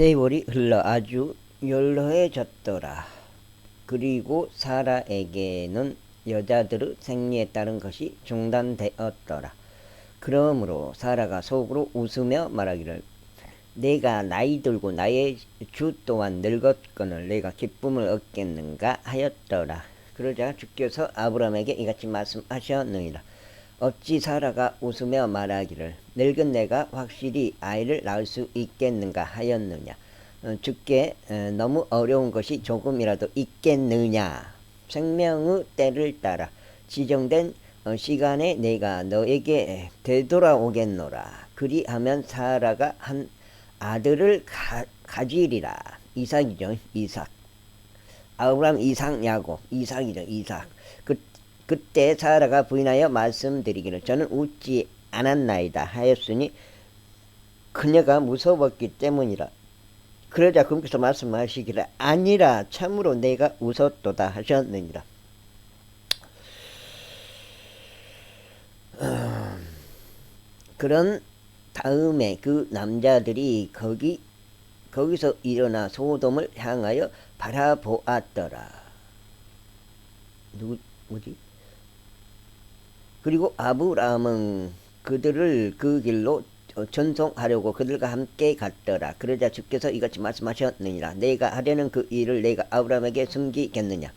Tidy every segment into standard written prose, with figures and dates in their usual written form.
세월이 흘러 아주 연로해졌더라. 그리고 사라에게는 여자들의 생리에 따른 것이 중단되었더라. 그러므로 사라가 속으로 웃으며 말하기를 내가 나이 들고 나의 주 또한 늙었거늘 내가 기쁨을 얻겠는가 하였더라. 그러자 주께서 아브라함에게 이같이 말씀하셨느니라. 어찌 사라가 웃으며 말하기를 늙은 내가 확실히 아이를 낳을 수 있겠는가 하였느냐. 주께 너무 어려운 것이 조금이라도 있겠느냐. 생명의 때를 따라 지정된 시간에 내가 너에게 되돌아오겠노라. 그리하면 사라가 한 아들을 가지리라. 이삭이죠. 이삭. 아브라함 이삭 야곱. 이삭이죠. 이삭. 그때 사라가 부인하여 말씀드리기를 저는 웃지 않았나이다 하였으니 그녀가 무서웠기 때문이라. 그러자 그분께서 말씀하시기를 아니라 참으로 내가 웃었도다 하셨느니라. 그런 다음에 그 남자들이 거기서 일어나 소돔을 향하여 바라보았더라. 누구지? 그리고 아브라함은 그들을 그 길로 전송하려고 그들과 함께 갔더라. 그러자 주께서 이같이 말씀하셨느니라. 내가 하려는 그 일을 내가 아브라함에게 숨기겠느냐.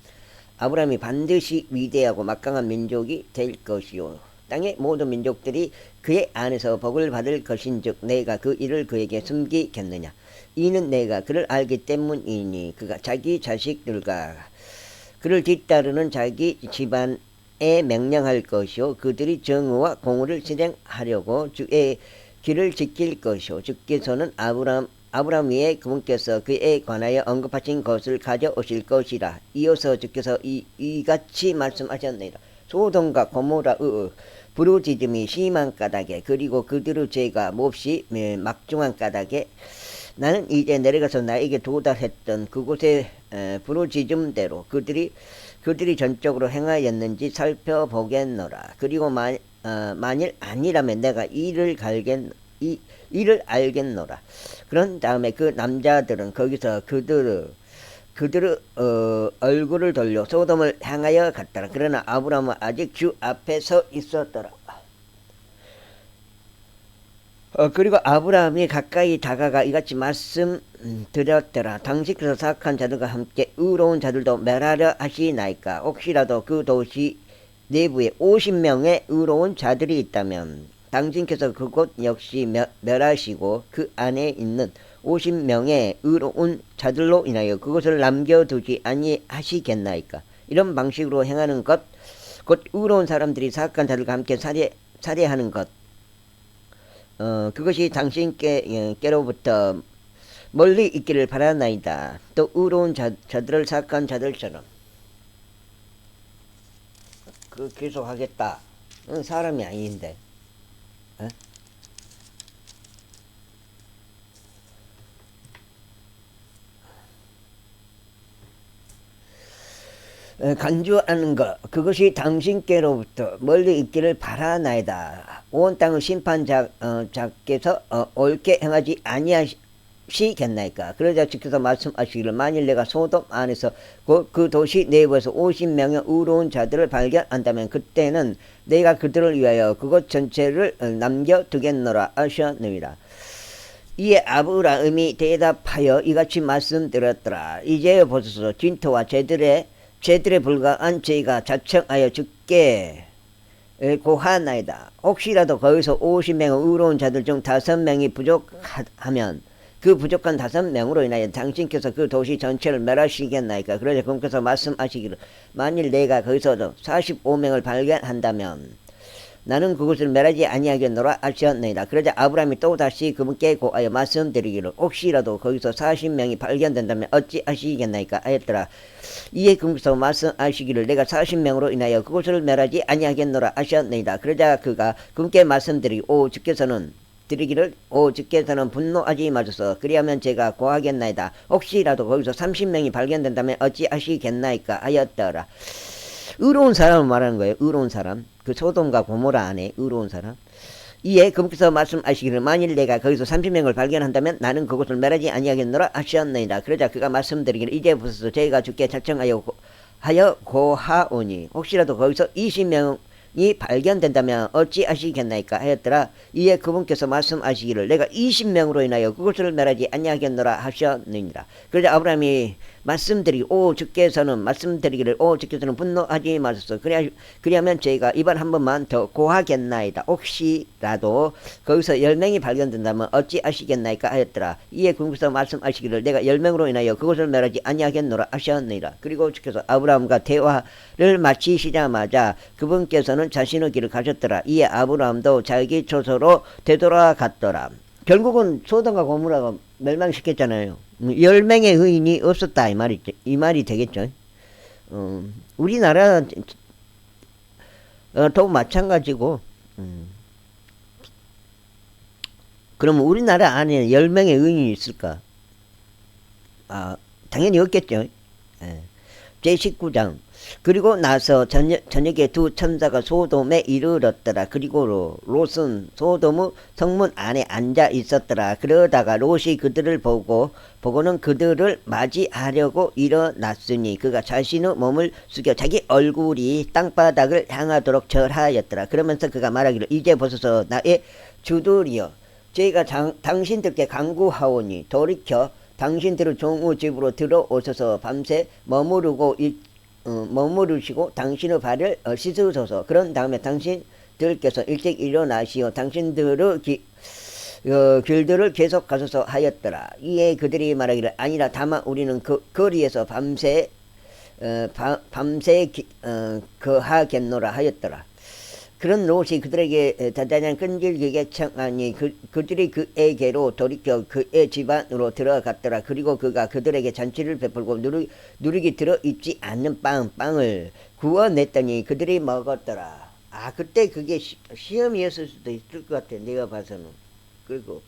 아브라함이 반드시 위대하고 막강한 민족이 될 것이요 땅의 모든 민족들이 그의 안에서 복을 받을 것인즉 내가 그 일을 그에게 숨기겠느냐. 이는 내가 그를 알기 때문이니 그가 자기 자식들과 그를 뒤따르는 자기 집안에 명령할 것이요 그들이 정의와 공의를 실행하려고 주의 길을 지킬 것이요 주께서는 아브라함 위에 그분께서 그에 관하여 언급하신 것을 가져오실 것이라. 이어서 주께서 이같이 말씀하셨느니라. 소돔과 고모라의 부르짖음이 심한 까닭에 그리고 그들의 죄가 몹시 막중한 까닭에 나는 이제 내려가서 나에게 도달했던 그곳의 부르짖음대로 그들이 전적으로 행하였는지 살펴보겠노라. 그리고 만일 아니라면 내가 이를 알겠노라. 그런 다음에 그 남자들은 거기서 그들의 얼굴을 돌려 소돔을 향하여 갔더라. 그러나 아브라함은 아직 주 앞에 서 있었더라. 그리고 아브라함이 가까이 다가가 이같이 말씀드렸더라. 당신께서 사악한 자들과 함께 의로운 자들도 멸하려 하시나이까. 혹시라도 그 도시 내부에 50명의 의로운 자들이 있다면 당신께서 그곳 역시 멸하시고 그 안에 있는 50명의 의로운 자들로 인하여 그것을 남겨두지 아니하시겠나이까. 이런 방식으로 행하는 것, 곧 의로운 사람들이 사악한 자들과 함께 살해하는 것, 그것이 당신께로부터 멀리 있기를 바라나이다. 또 의로운 자들을 사악한 자들처럼 계속 하겠다. 사람이 아닌데. 간주하는 것 그것이 당신께로부터 멀리 있기를 바라나이다. 온 땅의 심판자께서 옳게 행하지 아니하시겠나이까. 그러자 주께서 말씀하시기를 만일 내가 소돔 안에서 그 도시 내부에서 50명의 의로운 자들을 발견한다면 그때는 내가 그들을 위하여 그곳 전체를 남겨두겠노라 하셨느니라. 이에 아브라함이 대답하여 이같이 말씀드렸더라. 이제 보소서 진토와 죄들에 불과한 죄가 자청하여 주께 고하나이다. 혹시라도 거기서 50명의 의로운 자들 중 5명이 부족하면 그 부족한 5명으로 인하여 당신께서 그 도시 전체를 멸하시겠나이까. 그러자 그분께서 말씀하시기를 만일 내가 거기서도 45명을 발견한다면 나는 그것을 멸하지 아니하겠노라 하셨나이다. 그러자 아브라함이 또다시 그분께 고하여 말씀드리기를 혹시라도 거기서 40명이 발견된다면 어찌 하시겠나이까 하였더라. 이에 그분께서 말씀하시기를 내가 40명으로 인하여 그것을 멸하지 아니하겠노라 하셨나이다. 그러자 그가 그분께 말씀드리기 주께서는 분노하지 마소서. 그리하면 제가 고하겠나이다. 혹시라도 거기서 30명이 발견된다면 어찌 하시겠나이까 하였더라. 의로운 사람을 말하는 거예요. 의로운 사람. 그 소돔과 고모라 안에 의로운 사람. 이에 그분께서 말씀하시기를 만일 내가 거기서 30명을 발견한다면 나는 그곳을 멸하지 아니하겠노라 하셨느니라. 그러자 그가 말씀드리기를 이제 보소서 저희가 주께 자청하여 고하오니 혹시라도 거기서 20명이 발견된다면 어찌하시겠나이까 하였더라. 이에 그분께서 말씀하시기를 내가 20명으로 인하여 그것을 멸하지 아니하겠노라 하셨느니라. 그러자 아브라함이 주께서는 분노하지 마소서. 그리하면 저희가 이번 한 번만 더 고하겠나이다. 혹시라도 거기서 10명이 발견된다면 어찌하시겠나이까 하였더라. 이에 그분께서 말씀하시기를 내가 10명으로 인하여 그것을 멸하지 아니하겠노라 하셨느니라. 그리고 주께서 아브라함과 대화를 마치시자마자 그분께서는 자신의 길을 가셨더라. 이에 아브라함도 자기 처소로 되돌아갔더라. 결국은 소돔과 고모라가 멸망시켰잖아요. 10명의 의인이 없었다 이 말이 되겠죠. 우리나라 도 마찬가지고. 그러면 우리나라 안에 10명의 의인이 있을까? 당연히 없겠죠. 제19장 그리고 나서 저녁에 두 천사가 소돔에 이르렀더라. 그리고 롯은 소돔의 성문 안에 앉아 있었더라. 그러다가 롯이 그들을 보고는 그들을 맞이하려고 일어났으니 그가 자신의 몸을 숙여 자기 얼굴이 땅바닥을 향하도록 절하였더라. 그러면서 그가 말하기를 이제 보소서 나의 주들이여 저희가 당신들께 간구하오니 돌이켜 당신들의 종의 집으로 들어오셔서 밤새 머무르시고 당신의 발을 씻으소서. 그런 다음에 당신들께서 일찍 일어나시어 당신들의 길들을 계속 가소서 하였더라. 이에 그들이 말하기를 아니라 다만 우리는 그 거리에서 밤새 거하겠노라 하였더라. 그런 롯이 그들에게 다자냥 끈질기게 청하니 그들이 그에게로 돌이켜 그의 집안으로 들어갔더라. 그리고 그가 그들에게 잔치를 베풀고 누룩이 들어있지 않는 빵을 구워냈더니 그들이 먹었더라. 그때 그게 시험이었을 수도 있을 것 같아. 내가 봐서는. 그리고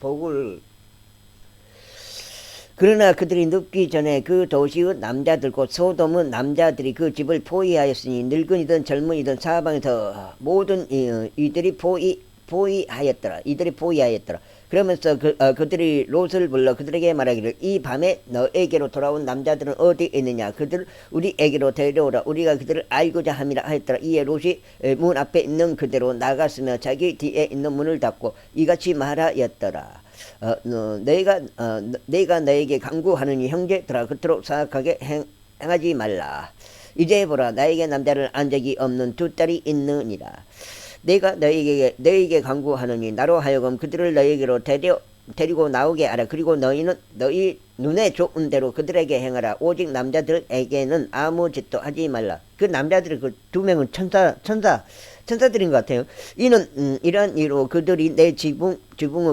그러나 그들이 눕기 전에 그 도시의 남자들 곧 소돔의 남자들이 그 집을 포위하였으니 늙은이든 젊은이든 사방에서 모든 이들이 포위하였더라. 그러면서 그들이 롯을 불러 그들에게 말하기를 이 밤에 너에게로 돌아온 남자들은 어디 있느냐 그들을 우리에게로 데려오라 우리가 그들을 알고자 함이라 하였더라. 이에 롯이 문 앞에 있는 그대로 나갔으며 자기 뒤에 있는 문을 닫고 이같이 말하였더라. 내가 너에게 간구하느니 형제들아 그토록 사악하게 행하지 말라. 이제 보라 나에게 남자를 안 적이 없는 두 딸이 있느니라. 내가 너에게 간구하느니 나로 하여금 그들을 너에게로 데리고 나오게 하라. 그리고 너희는 너희 눈에 좋은 대로 그들에게 행하라. 오직 남자들에게는 아무 짓도 하지 말라. 그 남자들이 그 두 명은 천사들인 것 같아요. 이는 이런 이로 그들이 내 지붕의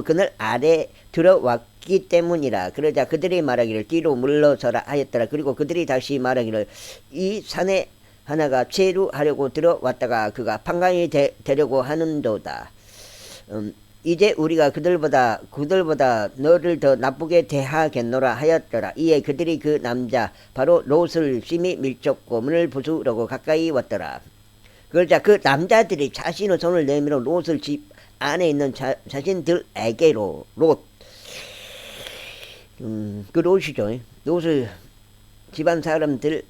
그늘 아래 들어왔기 때문이라. 그러자 그들이 말하기를 뒤로 물러서라 하였더라. 그리고 그들이 다시 말하기를 이 산에 하나가 체류하려고 들어왔다가 그가 판간히 되려고 하는도다. 이제 우리가 그들보다 너를 더 나쁘게 대하겠노라 하였더라. 이에 그들이 그 남자 바로 롯을 심히 밀쳤고 문을 부수려고 가까이 왔더라. 그러자 그 남자들이 자신의 손을 내밀어 롯을 집 안에 있는 자신들에게로 그 롯이죠. 롯을 집안 사람들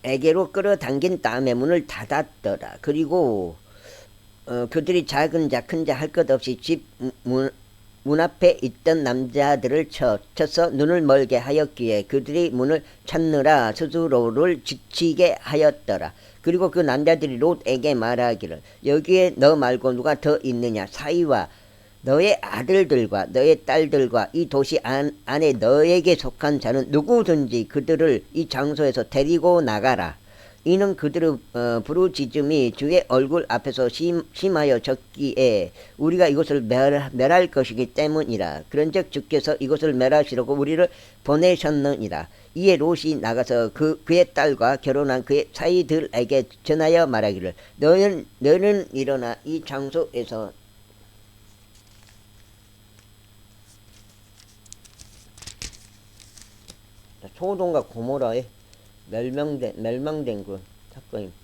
에게로 끌어당긴 다음에 문을 닫았더라. 그리고 그들이 작은 자 큰 자 할 것 없이 집 문 앞에 있던 남자들을 쳐서 눈을 멀게 하였기에 그들이 문을 찾느라 스스로를 지치게 하였더라. 그리고 그 남자들이 롯에게 말하기를 여기에 너 말고 누가 더 있느냐. 사이와 너의 아들들과 너의 딸들과 이 도시 안에 너에게 속한 자는 누구든지 그들을 이 장소에서 데리고 나가라. 이는 그들의 부르짖음이 주의 얼굴 앞에서 심하여 졌기에 우리가 이것을 멸할 것이기 때문이라. 그런즉 주께서 이것을 멸하시려고 우리를 보내셨느니라. 이에 롯이 나가서 그의 딸과 결혼한 그의 사이들에게 전하여 말하기를 너는 일어나 이 장소에서 소돔과 고모라에 멸망된 그 사건입니다.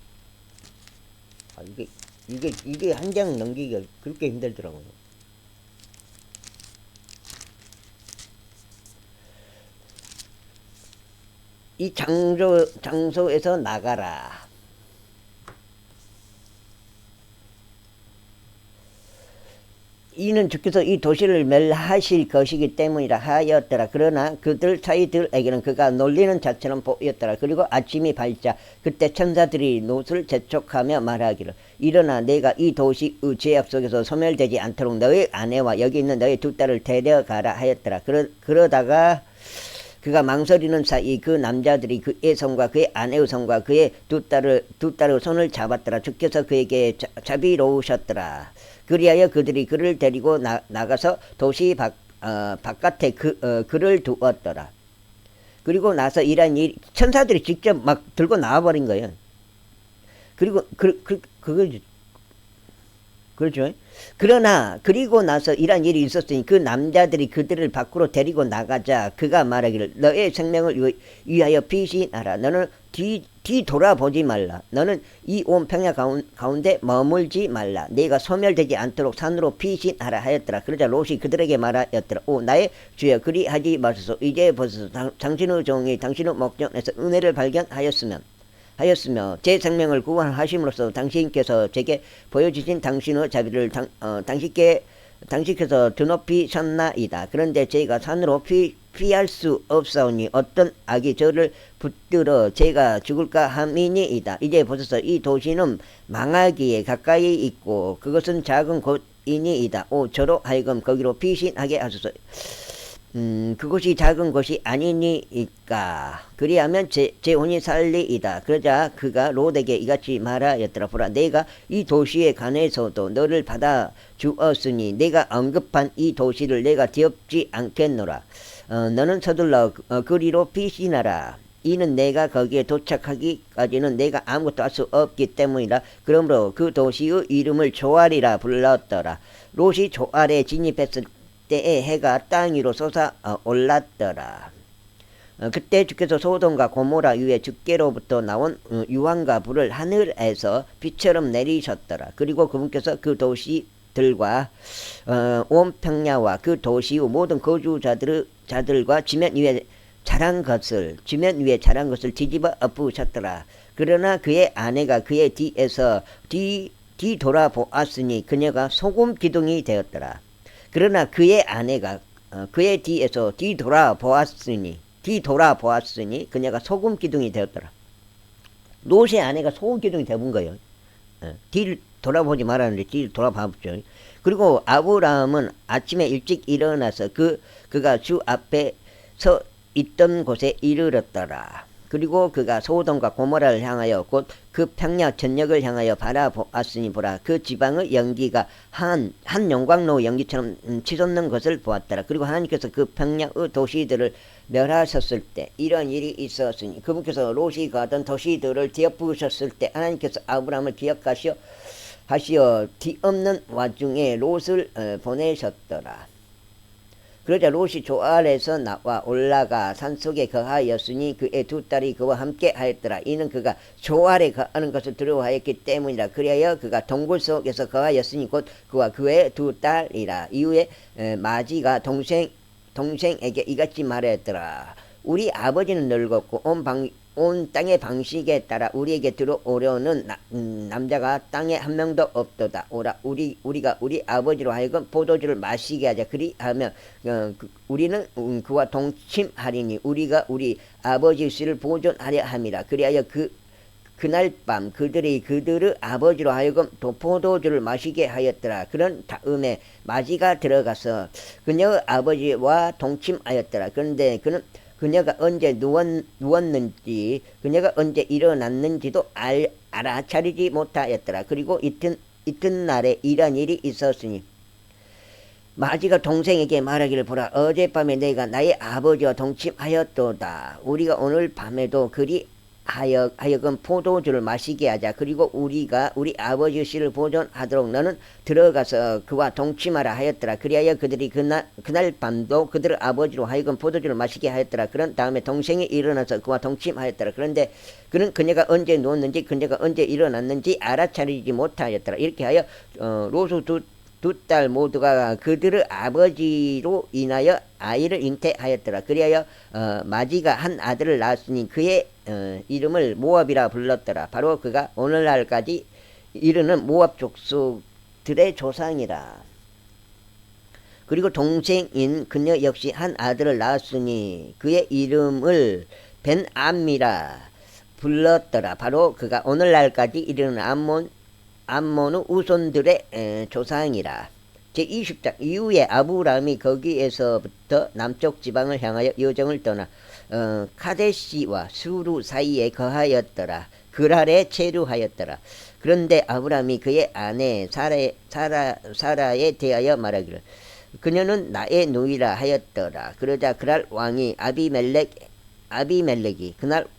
이게 한 장 넘기기가 그렇게 힘들더라고요. 이 장소에서 나가라. 이는 주께서 이 도시를 멸하실 것이기 때문이라 하였더라. 그러나 그들 사이들에게는 그가 놀리는 자처럼 보였더라. 그리고 아침이 밝자 그때 천사들이 롯을 재촉하며 말하기를 일어나 내가 이 도시의 죄악 속에서 소멸되지 않도록 너의 아내와 여기 있는 너의 두 딸을 데려가라 하였더라. 그러다가 그가 망설이는 사이 그 남자들이 그의 손과 그의 아내의 손과 그의 두 딸의 손을 잡았더라. 주께서 그에게 자비로우셨더라. 그리하여 그들이 그를 데리고 나가서 도시 바깥에 그를 두었더라. 그리고 나서 이란 일 천사들이 직접 막 들고 나와버린 거예요. 그리고 그렇죠. 그러나 그리고 나서 이런 일이 있었으니 그 남자들이 그들을 밖으로 데리고 나가자 그가 말하기를 너의 생명을 위하여 피신하라. 너는 뒤돌아보지 말라. 너는 이 온 평야 가운데 머물지 말라. 네가 소멸되지 않도록 산으로 피신하라 하였더라. 그러자 롯이 그들에게 말하였더라. 오 나의 주여 그리하지 마소서. 이제 보소서 당신의 종이 당신의 목전에서 은혜를 발견하였으며 제 생명을 구원하심으로써 당신께서 제게 보여주신 당신의 자비를 당신께서 드높이셨나이다. 그런데 제가 산으로 피할 수 없사오니 어떤 악이 저를 붙들어 제가 죽을까 함이니이다. 이제 보소서 이 도시는 망하기에 가까이 있고 그것은 작은 곳이니이다. 오 저로 하여금 거기로 피신하게 하소서. 그것이 작은 것이 아니니까 그리하면 제 혼이 살리이다. 그러자 그가 롯에게 이같이 말하였더라. 보라 내가 이 도시에 관해서도 너를 받아 주었으니 내가 언급한 이 도시를 내가 뒤엎지 않겠노라. 너는 서둘러 그리로 피신하라. 이는 내가 거기에 도착하기까지는 내가 아무것도 할 수 없기 때문이라. 그러므로 그 도시의 이름을 조알이라 불렀더라. 롯이 조알에 진입했을 때에 해가 땅 위로 솟아 올랐더라. 그때 주께서 소돔과 고모라 위에 주께로부터 나온 유황과 불을 하늘에서 빛처럼 내리셨더라. 그리고 그분께서 그 도시들과 온 평야와 그 도시의 모든 거주자들과 지면 위에 자란 것을 뒤집어 엎으셨더라. 그러나 그의 아내가 그의 뒤에서 뒤돌아보았으니 그녀가 소금 기둥이 되었더라. 그러나 그의 아내가 그의 뒤에서 뒤돌아보았으니 그녀가 소금 기둥이 되었더라. 롯의 아내가 소금 기둥이 되본 거예요. 뒤를 돌아보지 말았는데 뒤를 돌아봤죠. 그리고 아브라함은 아침에 일찍 일어나서 그가 주 앞에 서 있던 곳에 이르렀더라. 그리고 그가 소돔과 고모라를 향하여 곧 그 평야 전역을 향하여 바라보았으니 보라 그 지방의 연기가 한 용광로 연기처럼 치솟는 것을 보았더라. 그리고 하나님께서 그 평야의 도시들을 멸하셨을 때 이런 일이 있었으니 그분께서 롯이 가던 도시들을 뒤엎으셨을 때 하나님께서 아브라함을 기억하시어 뒤없는 와중에 롯을 보내셨더라. 그러자 롯이 조알에서 나와 올라가 산속에 거하였으니 그의 두 딸이 그와 함께 하였더라. 이는 그가 조알에 거하는 것을 두려워하였기 때문이라. 그리하여 그가 동굴 속에서 거하였으니 곧 그와 그의 두 딸이라. 이후에 마지가 동생에게 이같이 말하였더라. 우리 아버지는 늙었고 온 땅의 방식에 따라 우리에게 들어오려는 남자가 땅에 한 명도 없도다. 오라 우리가 우리 아버지로 하여금 포도주를 마시게 하자. 그리하면 우리는 그와 동침하리니 우리가 우리 아버지의 씨를 보존하려 함이라. 그리하여 그날 밤 그들의 아버지로 하여금 포도주를 마시게 하였더라. 그런 다음에 마지가 들어가서 그녀의 아버지와 동침하였더라. 그런데 그녀가 언제 누웠는지 그녀가 언제 일어났는지도 알아차리지 못하였더라. 그리고 이튿날에 이런 일이 있었으니 마지가 동생에게 말하기를 보라 어젯밤에 내가 나의 아버지와 동침하였도다. 우리가 오늘 밤에도 그리 하여금 포도주를 마시게 하자. 그리고 우리가 우리 아버지 씨를 보존하도록 너는 들어가서 그와 동침하라 하였더라. 그리하여 그들이 그날 밤도 그들의 아버지로 하여금 포도주를 마시게 하였더라. 그런 다음에 동생이 일어나서 그와 동침하였더라. 그런데 그는 그녀가 언제 누웠는지 그녀가 언제 일어났는지 알아차리지 못하였더라. 이렇게 하여 롯의 두 딸 모두가 그들의 아버지로 인하여 아이를 잉태하였더라. 그리하여 마지가 한 아들을 낳았으니 그의 이름을 모압이라 불렀더라. 바로 그가 오늘날까지 이르는 모압 족속들의 조상이라. 그리고 동생인 그녀 역시 한 아들을 낳았으니 그의 이름을 벤암미라 불렀더라. 바로 그가 오늘날까지 이르는 암몬의 우손들의 조상이라. 제20장 이후에 아브라함이 거기에서부터 남쪽 지방을 향하여 여정을 떠나 카데시와 수루 사이에 거하였더라. 그랄에 체류하였더라. 그런데 아브라함이 그의 아내 사라에 대하여 말하기를 그녀는 나의 누이라 하였더라. 그러자 그랄 왕이 아비멜렉이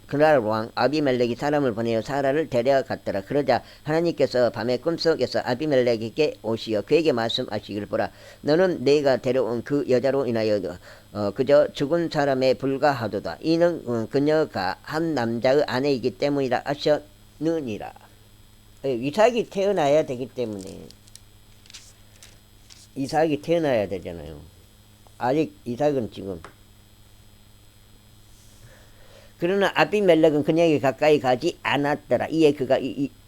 그날 왕 아비멜렉이 사람을 보내어 사라를 데려갔더라. 그러자 하나님께서 밤에 꿈속에서 아비멜렉에게 오시어 그에게 말씀하시기를 보라. 너는 내가 데려온 그 여자로 인하여 그저 죽은 사람에 불과하도다. 이는 그녀가 한 남자의 아내이기 때문이라 하셨느니라. 이삭이 태어나야 되기 때문에 이삭이 태어나야 되잖아요. 아직 이삭은 지금 그러나 아비멜렉은 그녀에게 가까이 가지 않았더라. 이에 그가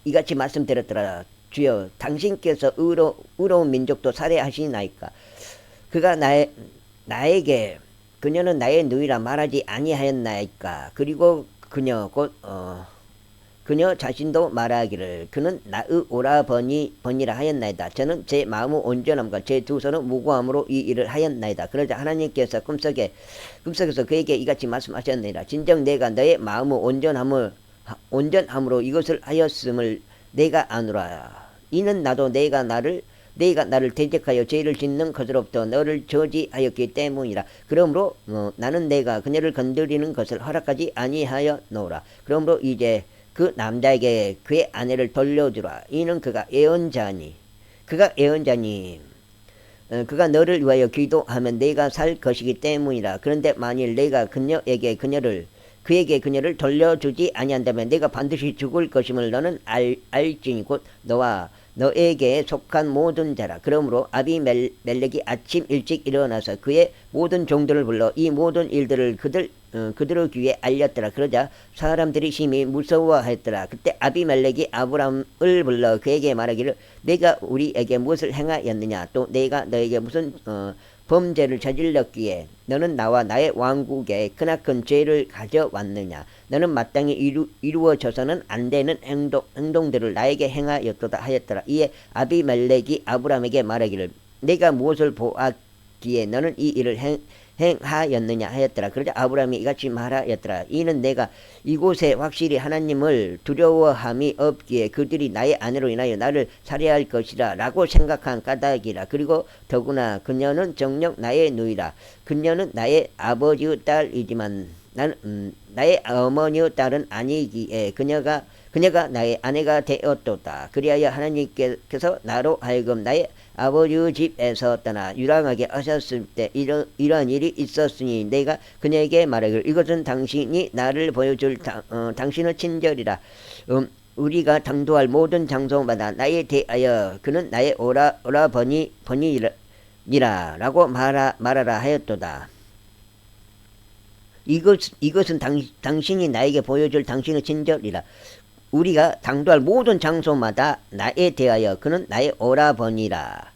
이같이 말씀드렸더라. 주여 당신께서 의로운 민족도 살해하시나이까. 그가 나에게 그녀는 나의 누이라 말하지 아니하였나이까. 그리고 그녀 자신도 말하기를 그는 나의 오라버니라 하였나이다. 저는 제 마음의 온전함과 제 두 손의 무고함으로 이 일을 하였나이다. 그러자 하나님께서 꿈속에서 그에게 이같이 말씀하셨느니라. 진정 내가 너의 마음의 온전함으로 이것을 하였음을 내가 아노라. 이는 나도 내가 나를 대적하여 죄를 짓는 것으로부터 너를 저지하였기 때문이라. 그러므로 나는 내가 그녀를 건드리는 것을 허락하지 아니하였노라. 그러므로 이제 그 남자에게 그의 아내를 돌려주라. 이는 그가 예언자니 그가 너를 위하여 기도하면 내가 살 것이기 때문이라. 그런데 만일 내가 그에게 그녀를 돌려주지 아니한다면 내가 반드시 죽을 것임을 너는 알지니 곧 너와 너에게 속한 모든 자라. 그러므로 아비멜렉이 아침 일찍 일어나서 그의 모든 종들을 불러 이 모든 일들을 그들의 귀에 알렸더라. 그러자 사람들이 심히 무서워했더라. 그때 아비멜렉이 아브람을 불러 그에게 말하기를 내가 우리에게 무엇을 행하였느냐 또 내가 너에게 무슨 범죄를 저질렀기에 너는 나와 나의 왕국에 크나큰 죄를 가져왔느냐. 너는 마땅히 이루어져서는 안 되는 행동들을 나에게 행하였도다 하였더라. 이에 아비멜렉이 아브람에게 말하기를 내가 무엇을 보았기에 너는 이 일을 행하였느냐 하였더라. 그러자 아브람이 이같이 말하였더라. 이는 내가 이곳에 확실히 하나님을 두려워함이 없기에 그들이 나의 아내로 인하여 나를 살해할 것이라 라고 생각한 까닭이라. 그리고 더구나 그녀는 정녕 나의 누이라. 그녀는 나의 아버지의 딸이지만 나의 어머니의 딸은 아니기에 그녀가 나의 아내가 되었도다. 그리하여 하나님께서 나로 하여금 나의 아버지의 집에서 떠나 유랑하게 하셨을 때 이러한 일이 있었으니 내가 그녀에게 말하기를 이것은 당신이 나를 보여줄 당신의 친절이라. 우리가 당도할 모든 장소마다 나에 대하여 그는 나의 오라버니라 라고 말하라 하였도다. 이것은 당신이 나에게 보여줄 당신의 친절이라. 우리가 당도할 모든 장소마다 나에 대하여 그는 나의 오라버니라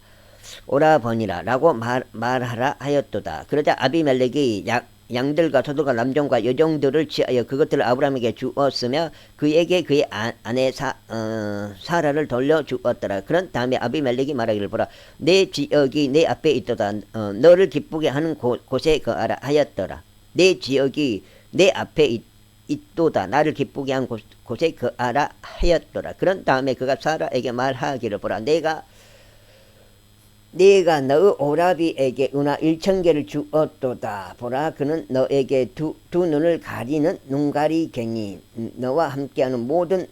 라고 말하라 하였도다. 그러자 아비멜렉이 양들과 소들과 남종과 여종들을 취하여 그것들을 아브라함에게 주었으며 그에게 그의 아내 사라를 돌려주었더라. 그런 다음에 아비멜렉이 말하기를 보라. 내 지역이 내 앞에 있도다. 너를 기쁘게 하는 곳에 거하라 하였더라. 내 지역이 내 앞에 있도다. 나를 기쁘게 한 곳에 거하라 하였더라. 그런 다음에 그가 사라에게 말하기를 보라. 내가 네가 너의 오라비에게 은화 1,000개를 주었도다. 보라, 그는 너에게 두 눈을 가리는 눈가리갱이 너와 함께하는 모든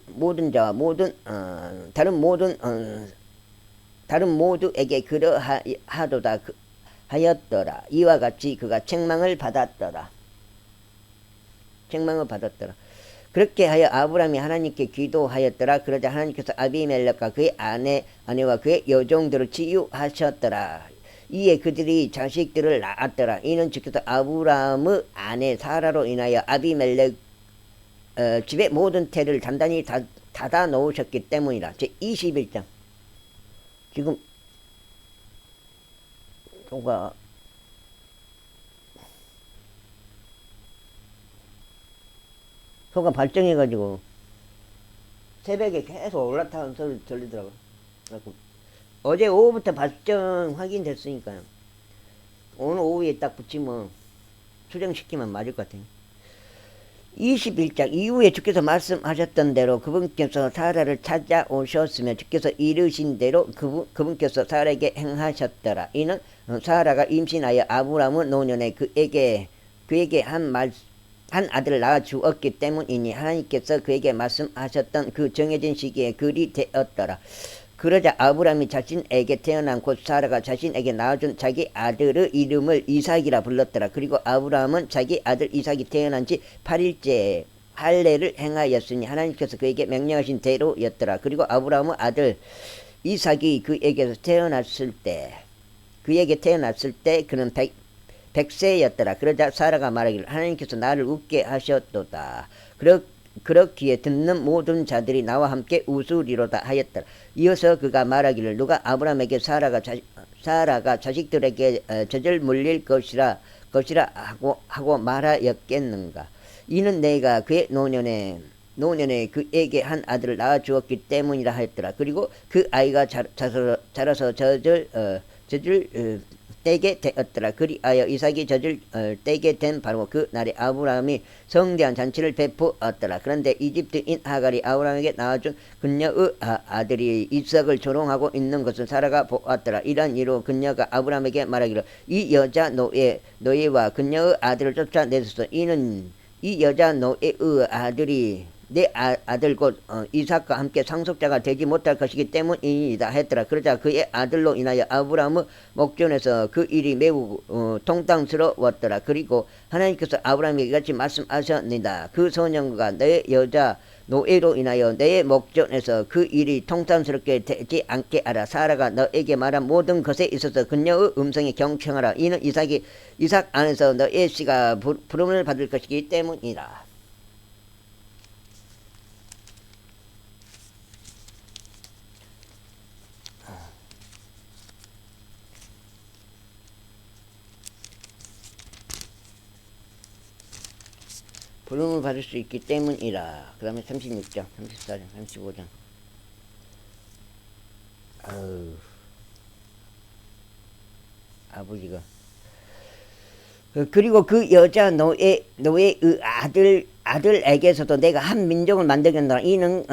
자와 다른 모두에게 그러하도다 하였더라. 이와 같이 그가 책망을 받았더라. 그렇게 하여 아브라함이 하나님께 기도하였더라. 그러자 하나님께서 아비멜렉과 그의 아내와 그의 여종들을 치유하셨더라. 이에 그들이 자식들을 낳았더라. 이는 주께서 아브라함의 아내 사라로 인하여 아비멜렉 집의 모든 태를 단단히 닫아 놓으셨기 때문이라. 제 21장. 지금 소가 발정해가지고 새벽에 계속 올라타는 소리 들리더라고요. 어제 오후부터 발정 확인됐으니까요. 오늘 오후에 딱 붙이면 수정시키면 맞을 것 같아요. 21장 이후에 주께서 말씀하셨던 대로 그분께서 사라를 찾아오셨으며 주께서 이르신 대로 그분께서 사라에게 행하셨더라. 이는 사라가 임신하여 아브라함은 노년에 그에게 한 아들을 낳아 주었기 때문이니 하나님께서 그에게 말씀하셨던 그 정해진 시기에 그리 되었더라. 그러자 아브라함이 자신에게 태어난 곧 사라가 자신에게 낳아준 자기 아들의 이름을 이삭이라 불렀더라. 그리고 아브라함은 자기 아들 이삭이 태어난 지 8일째에 할례를 행하였으니 하나님께서 그에게 명령하신 대로였더라. 그리고 아브라함의 아들 이삭이 그에게 태어났을 때 그는 100세였더라. 그러자 사라가 말하기를 하나님께서 나를 웃게 하셨도다. 그렇기에 듣는 모든 자들이 나와 함께 웃으리로다 하였더라. 이어서 그가 말하기를 누가 아브라함에게 사라가 자식들에게 젖을 물릴 것이라 하고 말하였겠는가. 이는 내가 그의 노년에 그에게 한 아들을 낳아 주었기 때문이라 하였더라. 그리고 그 아이가 자라서 젖을 떼게 되었더라. 그리하여 이삭이 젖을 떼게 된 바로 그 날에 아브라함이 성대한 잔치를 베푸었더라. 그런데 이집트인 하갈이 아브라함에게 낳아준 그녀의 아들이 이삭을 조롱하고 있는 것을 사라가 보았더라. 이러한 이유로 그녀가 아브라함에게 말하기를 이 여자 너희와 그녀의 아들을 쫓아내소서. 이는 이 여자 너희의 아들이 내 아들 곧 이삭과 함께 상속자가 되지 못할 것이기 때문이다 했더라. 그러자 그의 아들로 인하여 아브라함의 목전에서 그 일이 매우 통당스러웠더라. 그리고 하나님께서 아브라함에게 같이 말씀하셨느니라. 그 소년과 너의 여자 노예로 인하여 너의 목전에서 그 일이 통탄스럽게 되지 않게 하라. 사라가 너에게 말한 모든 것에 있어서 그녀의 음성에 경청하라. 이는 이삭 안에서 너의 씨가 부름을 받을 것이기 때문이라. 부름을 받을 수 있기 때문이라. 그 다음에 36장, 34장, 35장. 아버지가. 그리고 그 여자 노예의 아들에게서도 내가 한 민족을 만들겠노라. 이는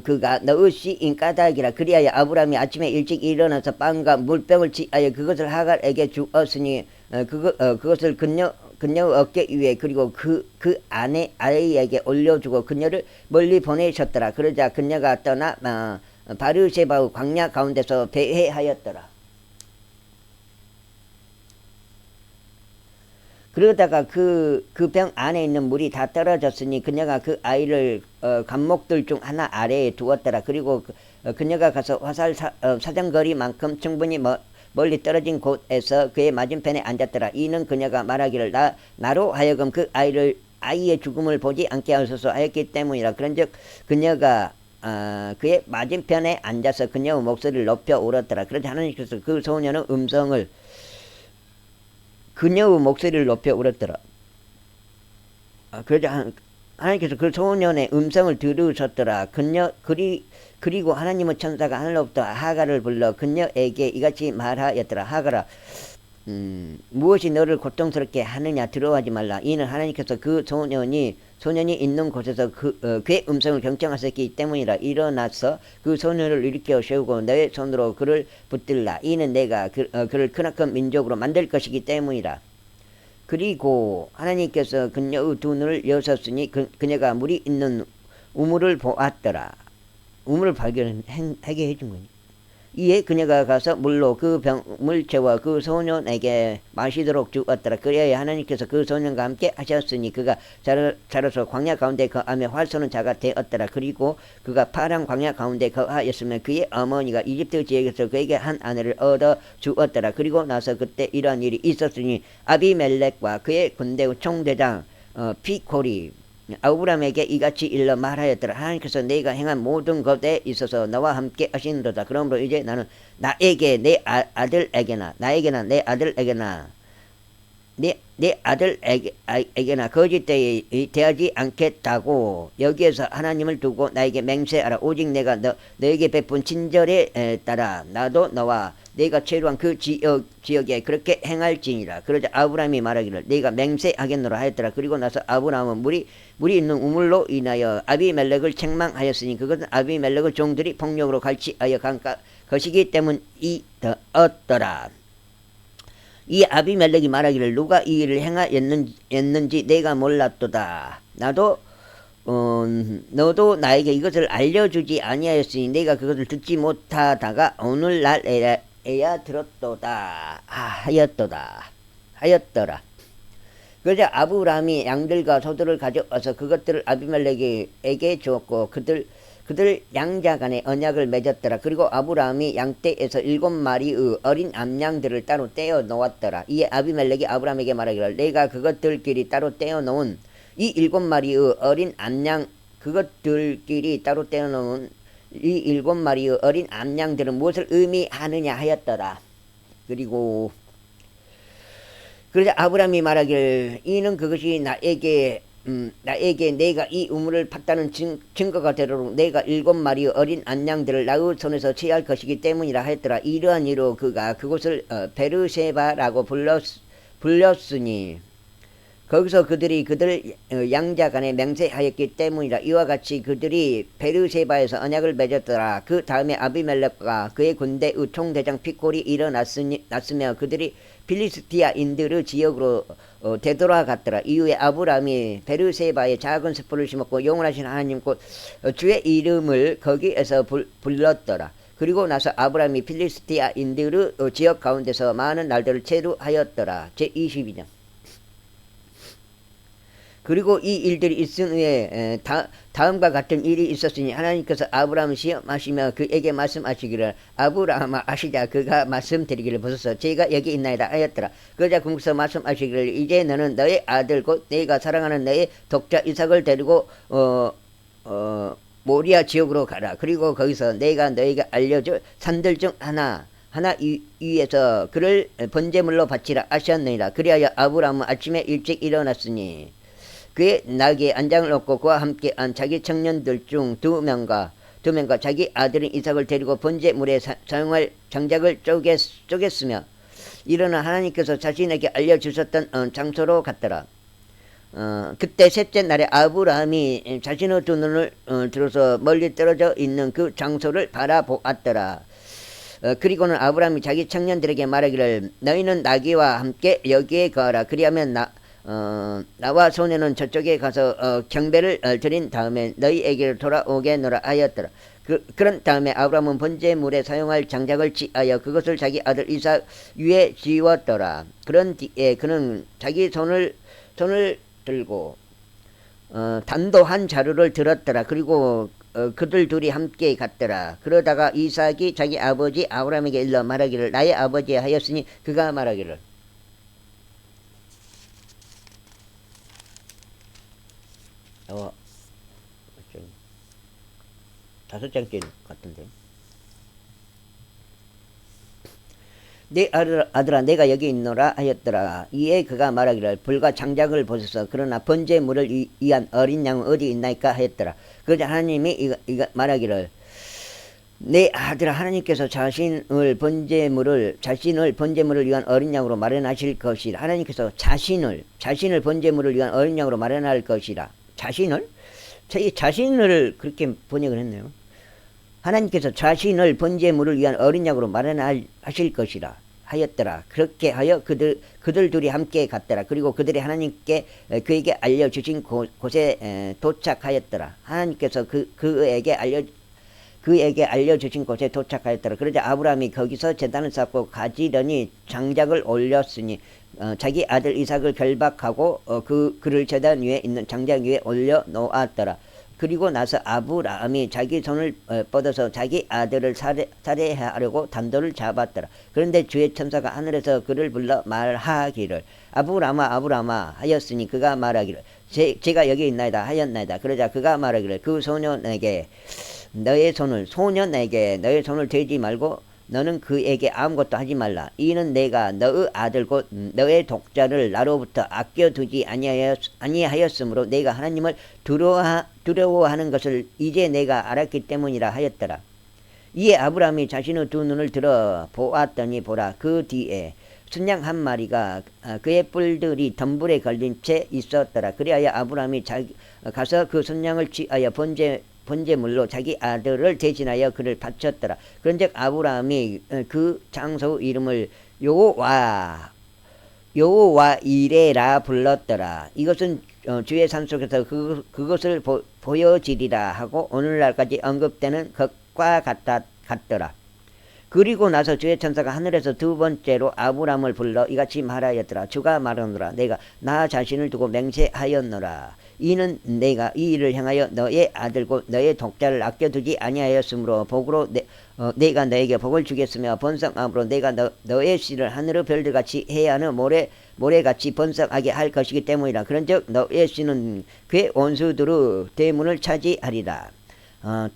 그가 너의 씨인 까닭이라. 그리하여 아브라함이 아침에 일찍 일어나서 빵과 물병을 취하여 그것을 하갈에게 주었으니 그것을 그녀의 어깨 위에 그리고 그 아이에게 올려주고 그녀를 멀리 보내셨더라. 그러자 그녀가 떠나 바르세바의 광야 가운데서 배회하였더라. 그러다가 그 병 안에 있는 물이 다 떨어졌으니 그녀가 그 아이를 감목들 중 하나 아래에 두었더라. 그리고 그녀가 가서 화살 사정거리만큼 충분히 멀리 떨어진 곳에서 그의 맞은편에 앉았더라. 이는 그녀가 말하기를 나로 하여금 그 아이의 죽음을 보지 않게 하소서 하였기 때문이라. 그런즉 그녀가 그의 맞은편에 앉아서 그녀의 목소리를 높여 울었더라. 그러자 하나님께서 그 소년의 음성을 그녀의 목소리를 높여 울었더라. 그러자 하나님께서 그 소년의 음성을 들으셨더라. 그리고 하나님의 천사가 하늘로부터 하갈을 불러 그녀에게 이같이 말하였더라. 하갈아, 무엇이 너를 고통스럽게 하느냐 두려워하지 말라. 이는 하나님께서 그 소년이 있는 곳에서 그의 음성을 경청하셨기 때문이라. 일어나서 그 소년을 일으켜 세우고 너의 손으로 그를 붙들라. 이는 내가 그를 크나큰 민족으로 만들 것이기 때문이라. 그리고 하나님께서 그녀의 두 눈을 여셨으니 그녀가 물이 있는 우물을 보았더라. 우물을 발견하게 해준 거니. 이에 그녀가 가서 물로 그 병을 채워 그 소년에게 마시도록 주었더라. 그래야 하나님께서 그 소년과 함께 하셨으니 그가 자라서 광야 가운데 거하며 활쏘는 자가 되었더라. 그리고 그가 파란 광야 가운데 거하였으면 그의 어머니가 이집트 지역에서 그에게 한 아내를 얻어 주었더라. 그리고 나서 그때 이러한 일이 있었으니 아비멜렉과 그의 군대의 총대장 피콜이 아브람에게 이같이 일러 말하였더라. 하나님께서 내가 행한 모든 것에 있어서 너와 함께 하시는도다. 그러므로 이제 나는 나에게 내 아들에게나 나에게나 내 아들에게나 내 아들에게나 거짓 대하지 않겠다고 여기에서 하나님을 두고 나에게 맹세하라. 오직 내가 너에게 베푼 친절에 따라 나도 너와 내가 체류한 그 지역에 그렇게 행할지니라. 그러자 아브라함이 말하기를 내가 맹세하겠노라 하였더라. 그리고 나서 아브라함은 물이 있는 우물로 인하여 아비멜렉을 책망하였으니 그것은 아비멜렉의 종들이 폭력으로 갈취하여 간 것이기 때문이었더라. 이 아비멜렉이 말하기를 누가 이 일을 행하였는지 내가 몰랐도다. 너도 나에게 이것을 알려주지 아니하였으니 내가 그것을 듣지 못하다가 오늘날에야 들었도다. 하였더라. 그러자 아브라함이 양들과 소들을 가져와서 그것들을 아비멜렉에게 주었고 그들 양자 간에 언약을 맺었더라. 그리고 아브라함이 양떼에서 7마리의 어린 암양들을 따로 떼어 놓았더라. 이에 아비멜렉이 아브라함에게 말하기를 내가 그것들끼리 따로 떼어 놓은 이 7마리의 어린 암양 그것들끼리 따로 떼어 놓은 이 7마리의 어린 암양들은 무엇을 의미하느냐 하였더라. 그러자 아브라함이 말하기를 이는 그것이 나에게 내가 이 우물을 팠다는 증거가 되도록 내가 7마리의 어린 암양들을 나의 손에서 취할 것이기 때문이라 하였더라. 이러한 이로 그가 그곳을 베르세바라고 불렀으니 거기서 그들 양자 간에 맹세하였기 때문이라. 이와 같이 그들이 베르세바에서 언약을 맺었더라. 그 다음에 아비멜렉과 그의 군대의 총대장 피콜이 일어났으며 그들이 필리스티아인들의 지역으로 되돌아갔더라. 이후에 아브라함이 베르세바에 작은 습불을 심었고 영원하신 하나님 곧 주의 이름을 거기에서 불렀더라. 그리고 나서 아브라함이 필리스티아인들의 지역 가운데서 많은 날들을 체류하였더라. 제22장. 그리고 이 일들이 있은 후에 다음과 같은 일이 있었으니 하나님께서 아브라함을 시험하시며 그에게 말씀하시기를 아브라함아 아시자 그가 말씀드리기를 보소서 제가 여기 있나이다 하였더라. 그러자 궁서 말씀하시기를 이제 너는 너의 아들 곧 내가 사랑하는 너의 독자 이삭을 데리고 모리아 지역으로 가라. 그리고 거기서 내가 너에게 알려줄 산들 중 하나 위에서 그를 번제물로 바치라 하셨느니라. 그리하여 아브라함은 아침에 일찍 일어났으니 그의 나귀에 안장을 얻고 그와 함께 한 자기 청년들 중 두 명과 자기 아들인 이삭을 데리고 번제물에 사용할 장작을 쪼갰으며 일어나 하나님께서 자신에게 알려주셨던 장소로 갔더라. 그때 셋째 날에 아브라함이 자신의 두 눈을 들어서 멀리 떨어져 있는 그 장소를 바라보았더라. 그리고는 아브라함이 자기 청년들에게 말하기를 너희는 나귀와 함께 여기에 거하라. 그리하면 나와 소년은 저쪽에 가서 경배를 드린 다음에 너희에게로 돌아오겠노라 하였더라. 그런 다음에 아브라함은 번제물에 사용할 장작을 취하여 그것을 자기 아들 이삭 위에 지웠더라. 그런 뒤에 그는 자기 손을 들고 단도 한 자루를 들었더라. 그리고 그들 둘이 함께 갔더라. 그러다가 이삭이 자기 아버지 아브라함에게 일러 말하기를 나의 아버지 하였으니 그가 말하기를 다섯 장째 같은데. 내 아들아 내가 여기 있노라 하였더라. 이에 그가 말하기를 불과 장작을 보소서 그러나 번제물을 위한 어린 양은 어디 있나이까 하였더라. 그러자 하나님이 말하기를 내 아들아 하나님께서 자신을 번제물을 위한 어린 양으로 마련하실 것이라. 하나님께서 자신을 번제물을 위한 어린 양으로 마련할 것이라. 자신을 그렇게 번역을 했네요. 하나님께서 자신을 번제물을 위한 어린 양으로 마련하실 것이라 하였더라. 그렇게 하여 그들 둘이 함께 갔더라. 그리고 그들이 하나님께 그에게 알려주신 곳에 도착하였더라. 하나님께서 그에게 알려주신 곳에 도착하였더라. 그러자 아브라함이 거기서 제단을 쌓고 가지런히 장작을 올렸으니 자기 아들 이삭을 결박하고 그를 제단 위에 있는 장작 위에 올려 놓았더라. 그리고 나서 아브라함이 자기 손을 뻗어서 자기 아들을 살해하려고 단도를 잡았더라. 그런데 주의 천사가 하늘에서 그를 불러 말하기를 아브라함아 하였으니 그가 말하기를 제가 여기 있나이다 하였나이다. 그러자 그가 말하기를 그 소년에게 너의 손을 대지 말고 너는 그에게 아무것도 하지 말라. 이는 내가 너의 아들 곧 너의 독자를 나로부터 아껴두지 아니하였으므로 내가 하나님을 두려워하는 것을 이제 내가 알았기 때문이라 하였더라. 이에 아브라함이 자신의 두 눈을 들어 보았더니 보라 그 뒤에 순양 한 마리가 그의 뿔들이 덤불에 걸린 채 있었더라. 그리하여 아브라함이 가서 그 순양을 취하여 번제물로 자기 아들을 대신하여 그를 바쳤더라. 그런즉 아브라함이 그 장소 이름을 여호와 이레라 불렀더라. 이것은 주의 산 속에서 그것을 보여지리라 하고 오늘날까지 언급되는 것과 같더라. 그리고 나서 주의 천사가 하늘에서 두 번째로 아브라함을 불러 이같이 말하였더라. 주가 말하노라. 내가 나 자신을 두고 맹세하였노라. 이는 내가 이 일을 향하여 너의 아들 곧 너의 독자를 아껴두지 아니하였으므로 복으로 내가 너에게 복을 주겠으며 번성함으로 내가 너의 씨를 하늘의 별들같이 해안의 모래같이 번성하게 할 것이기 때문이라. 그런즉 너의 씨는 그의 원수들의 대문을 차지하리라.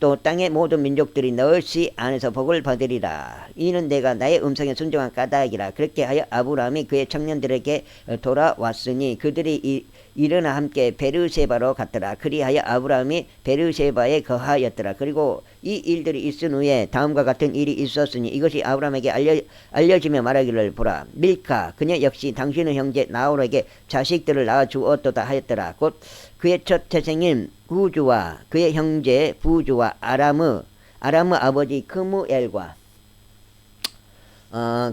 또 땅의 모든 민족들이 너의 씨 안에서 복을 받으리라. 이는 내가 나의 음성에 순종한 까닭이라. 그렇게 하여 아브라함이 그의 청년들에게 돌아왔으니 그들이 일어나 함께 베르세바로 갔더라. 그리하여 아브라함이 베르세바에 거하였더라. 그리고 이 일들이 있은 후에 다음과 같은 일이 있었으니 이것이 아브라함에게 알려지며 말하기를 보라 밀카 그녀 역시 당신의 형제 나홀에게 자식들을 낳아 주었도다 하였더라. 곧 그의 첫 태생인 구주와 그의 형제 부주와 아람의 아버지 크무엘과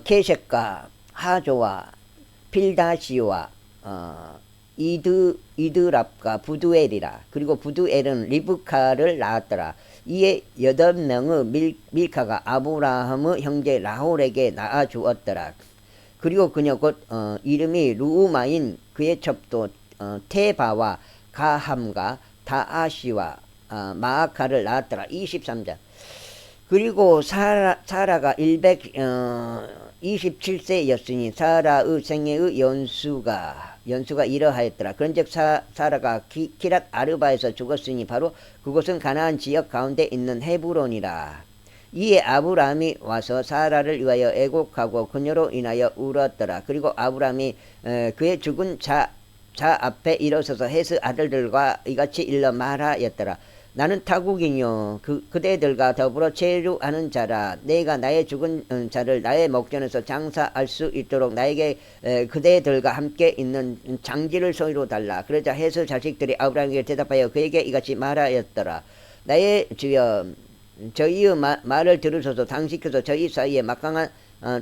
케색과 하조와 필다시와 이드랍과 부두엘이라. 그리고 부두엘은 리브카를 낳았더라. 이에 8명의 밀카가 아브라함의 형제 라홀에게 낳아주었더라. 그리고 그녀 곧 이름이 루우마인 그의 첩도 테바와 가함과 다아시와 마아카를 낳았더라. 23장. 그리고 사라가 127세였으니 사라의 생애의 연수가 이러하였더라. 그런즉 사라가 키랏 아르바에서 죽었으니 바로 그곳은 가나안 지역 가운데 있는 헤브론이라. 이에 아브라함이 와서 사라를 위하여 애곡하고 그녀로 인하여 울었더라. 그리고 아브라함이 그의 죽은 자 앞에 일어서서 헷의 아들들과 이같이 일러 말하였더라. 나는 타국이뇨 그대들과 더불어 체류하는 자라. 내가 나의 죽은 자를 나의 목전에서 장사할 수 있도록 나에게 그대들과 함께 있는 장지를 소유로 달라. 그러자 헷의 자식들이 아브라함에게 대답하여 그에게 이같이 말하였더라. 나의 주여 저희의 말을 들으소서. 당신께서 저희 사이에 막강한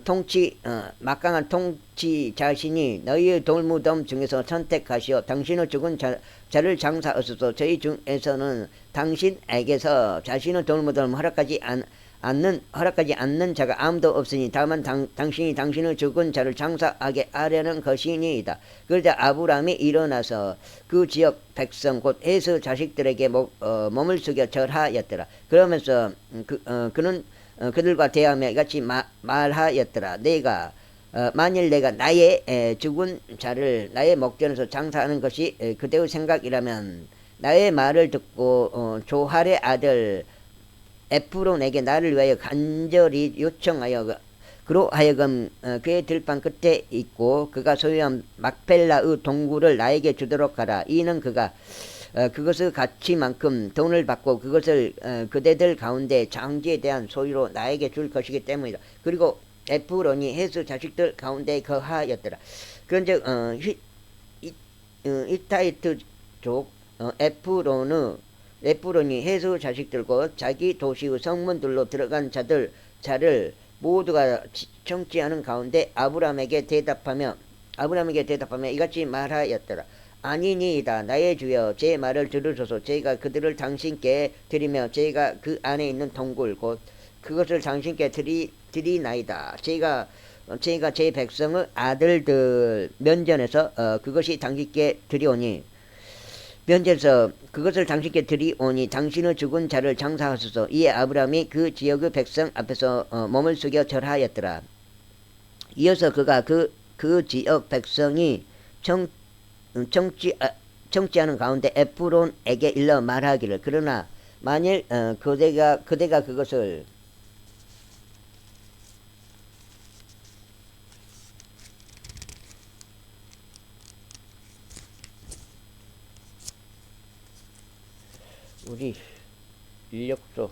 통치 자신이 너희의 돌무덤 중에서 선택하시어 당신의 죽은 자를 장사하소서. 저희 중에서는 당신에게서 자신의 돌무덤을 허락하지 않는 자가 아무도 없으니 다만 당신이 당신의 죽은 자를 장사하게 하려는 것이니이다. 그러자 아브라함이 일어나서 그 지역 백성 곧 헷의 자식들에게 몸을 숙여 절하였더라. 그러면서 그는 그들과 대하며 같이 말하였더라. 만일 내가 나의 죽은 자를 나의 목전에서 장사하는 것이 그대의 생각이라면 나의 말을 듣고 조할의 아들 에프론에게 나를 위하여 간절히 요청하여 그로 하여금 그의 들판 끝에 있고 그가 소유한 막펠라의 동굴을 나에게 주도록 하라. 이는 그가 그것의 가치만큼 돈을 받고 그것을 그대들 가운데 장지에 대한 소유로 나에게 줄 것이기 때문이다. 그리고 에프론이 헷의 자식들 가운데 거하였더라. 그런즉 히타이트족 에프론이 헷의 자식들과 자기 도시의 성문들로 들어간 자를 모두가 청취하는 가운데 아브라함에게 대답하며 이같이 말하였더라. 아니니이다. 나의 주여 제 말을 들으소서. 제가 그들을 당신께 드리며 제가 그 안에 있는 동굴 곧 그것을 당신께 드리나이다. 제가 제 백성의 아들들 면전에서 그것이 당신께 드리오니 면전에서 그것을 당신께 드리오니 당신의 죽은 자를 장사하소서. 이에 아브라함이 그 지역의 백성 앞에서 몸을 숙여 절하였더라. 이어서 그가 그 지역 백성이 청취하는 가운데 에프론에게 일러 말하기를 그러나 만일 그대가 그것을 우리 인력소